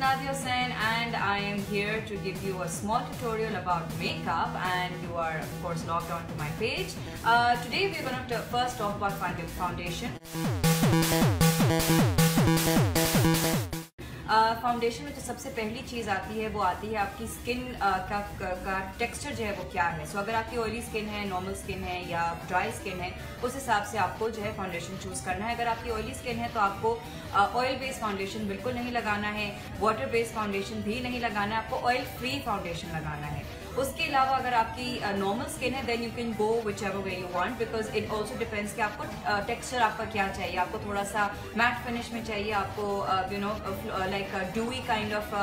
Shadi Hussain and I am here to give you a small tutorial about makeup, and you are of course logged on to my page. Today we're going to first talk about foundation. Foundation में जो सबसे पहली चीज़ आती है वो आती है आपकी स्किन का टेक्सचर जो है वो क्या है. सो अगर आपकी ऑयली स्किन है, नॉर्मल स्किन है या ड्राई स्किन है, उस हिसाब से आपको जो है फाउंडेशन चूज़ करना है. अगर आपकी ऑयली स्किन है तो आपको ऑयल बेस्ड फाउंडेशन बिल्कुल नहीं लगाना है, वाटर बेस्ड फाउंडेशन भी नहीं लगाना है, आपको ऑयल फ्री फाउंडेशन लगाना है. उसके अलावा अगर आपकी नॉर्मल स्किन है then you can go whichever way you want, because it also depends कि आपको टेक्सचर आपका क्या चाहिए. आपको थोड़ा सा मैट फिनिश में चाहिए, आपको you know like dewy kind of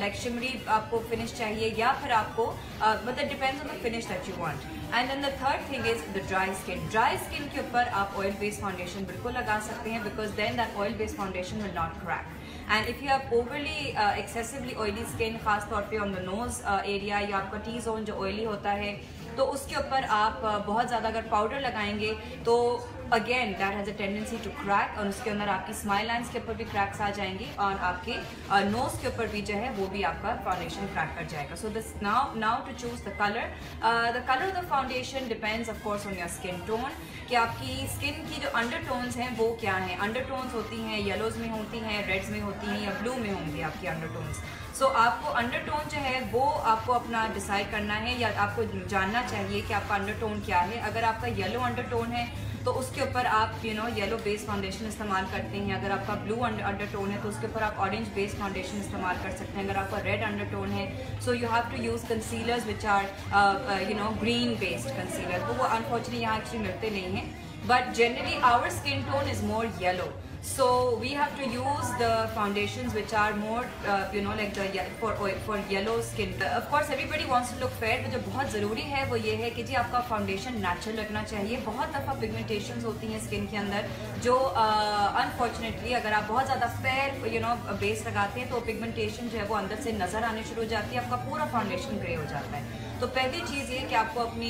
like shimmery आपको फिनिश चाहिए, या फिर आपको मतलब depends on the finish that you want. And then the third thing is the dry skin. Dry skin के ऊपर आप ऑयल बेस्ड फाउंडेशन बिल्कुल लगा सकते हैं, because then that oil based foundation will not crack. And if you have overly excessively oily skin, खास तौर पे ऑन द नोज एरिया या आपका टी जोन जो ऑयली होता है, तो उसके ऊपर आप बहुत ज़्यादा अगर पाउडर लगाएंगे तो again that has a tendency to crack, और उसके अंदर आपकी स्माइल लाइन्स के ऊपर भी क्रैक्स आ जाएंगी और आपके नोज के ऊपर भी जो है वो भी आपका फाउंडेशन क्रैक कर जाएगा. So this now to choose the colour of the foundation depends of course on your skin tone, कि आपकी स्किन की जो अंडरटोन्स हैं वो क्या हैं. अंडरटोन्स होती हैं येलोज में होती हैं, रेड्स में होती हैं या ब्लू में होंगी आपकी अंडरटोन्स. सो आपको अंडरटोन जो है वो आपको अपना डिसाइड करना है, या आपको जानना चाहिए कि आपका अंडरटोन क्या है. अगर आपका येलो अंडरटोन है तो उसके ऊपर आप you know yellow based foundation इस्तेमाल करते हैं. अगर आपका ब्लू अंडरटोन है तो उसके ऊपर आप ऑरेंज बेस्ड फाउंडेशन इस्तेमाल कर सकते हैं. अगर आपका रेड अंडरटोन है so you have to use concealers which are you know green based concealer. वो अनफॉर्चुनेटली यहाँ एक्चुअली मिलते नहीं हैं, but generally our skin tone is more yellow, so we have to use the foundations which are more you know like the for yellow skin. Of course everybody wants to look fair, but जो बहुत ज़रूरी है वो ये है कि जी आपका foundation natural लगना चाहिए. बहुत दफ़ा पिगमेंटेशंस होती हैं स्किन के अंदर जो अनफॉर्चुनेटली अगर आप बहुत ज़्यादा फेयर यू नो बेस लगाते हैं तो पिगमेंटेशन जो है वो अंदर से नज़र आने शुरू हो जाती है, आपका पूरा फाउंडेशन ग्रे हो जाता है. तो पहली चीज़ ये कि आपको अपनी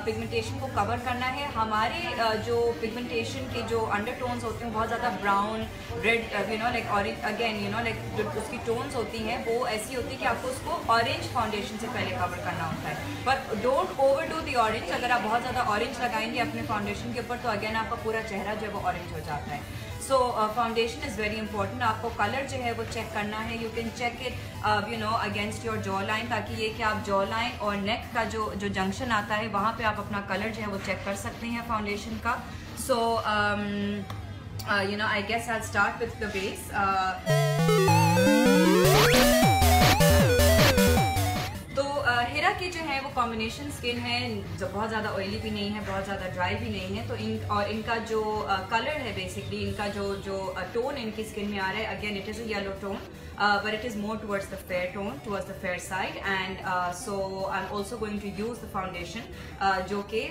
पिगमेंटेशन को कवर करना है. हमारे जो पिगमेंटेशन के जो अंडरटोन्स होते हैं बहुत ज़्यादा brown, red, you know like orange, again you know like जो उसकी टोन्स होती हैं वो ऐसी होती है कि आपको उसको ऑरेंज फाउंडेशन से पहले कवर करना होता है. But don't over do the orange. अगर आप बहुत ज़्यादा ऑरेंज लगाएंगे अपने फाउंडेशन के ऊपर तो अगेन आपका पूरा चेहरा जो है वो ऑरेंज हो जाता है. So foundation is very important. आपको कलर जो है वो चेक करना है. You can check it you know against your jawline, ताकि ये कि आप जॉ लाइन और नेक का जो जंक्शन आता है वहाँ पे आप अपना कलर जो है वो चेक कर सकते हैं फाउंडेशन का. So you know I guess I start with the base. Hira की जो है वो कॉम्बिनेशन स्किन है, जो बहुत ज़्यादा ऑयली भी नहीं है, बहुत ज़्यादा ड्राई भी नहीं है. तो इनका जो कलर है बेसिकली इनका जो टोन इनकी स्किन में आ रहा है, again it is a yellow tone, but it is more towards the fair tone, towards the fair side. And so I'm also going to use the foundation जो कि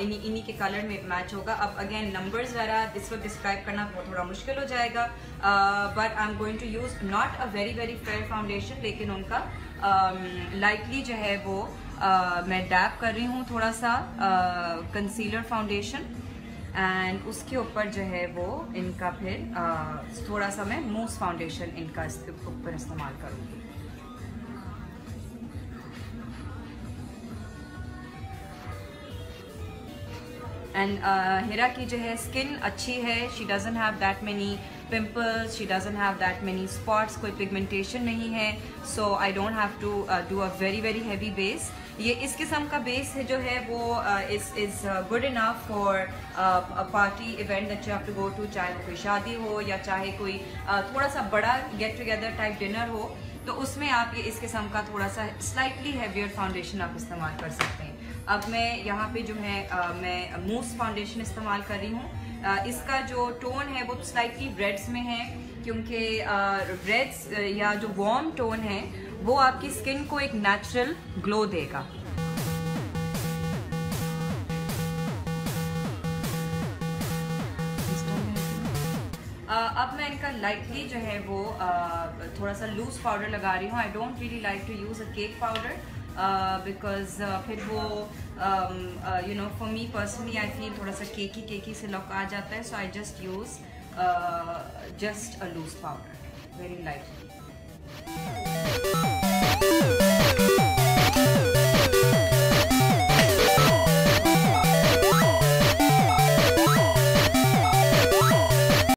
इन्हीं के कलर में मैच होगा. अब अगेन नंबर्स वगैरह इस वक्त डिस्क्राइब करना बहुत थोड़ा मुश्किल हो जाएगा, but I am going to use not a very fair foundation, लेकिन उनका लाइटली जो है वो मैं डैप कर रही हूँ थोड़ा सा कंसीलर फाउंडेशन, एंड उसके ऊपर जो है वो इनका फिर थोड़ा सा मैं मूस फाउंडेशन इनका इसके ऊपर इस्तेमाल करूँगी. एंड हिरा की जो है स्किन अच्छी है, she doesn't have that many pimples, she doesn't have that many spots, कोई पिगमेंटेशन नहीं है. So I don't have to do a very heavy base. ये इस किस्म का बेस है जो है वो is good enough for a party event that you have to go to, चाहे वो कोई शादी हो या चाहे कोई थोड़ा सा बड़ा गेट टुगेदर टाइप डिनर हो, तो उसमें आप ये इस किस्म का थोड़ा सा स्लाइटली हैवियर फाउंडेशन आप इस्तेमाल कर सकते हैं. अब मैं यहाँ पे जो है मैं मूस फाउंडेशन इस्तेमाल कर रही हूँ. इसका जो टोन है वो स्लाइटली रेड्स में है, क्योंकि रेड्स या जो वार्म टोन है वो आपकी स्किन को एक नेचुरल ग्लो देगा. अब मैं इनका लाइटली जो है वो थोड़ा सा लूज पाउडर लगा रही हूँ. I don't really like to use a cake powder, because फिर वो you know for me personally I feel थोड़ा सा केकी से लुक आ जाता है. So I just use just a loose powder very lightly. है।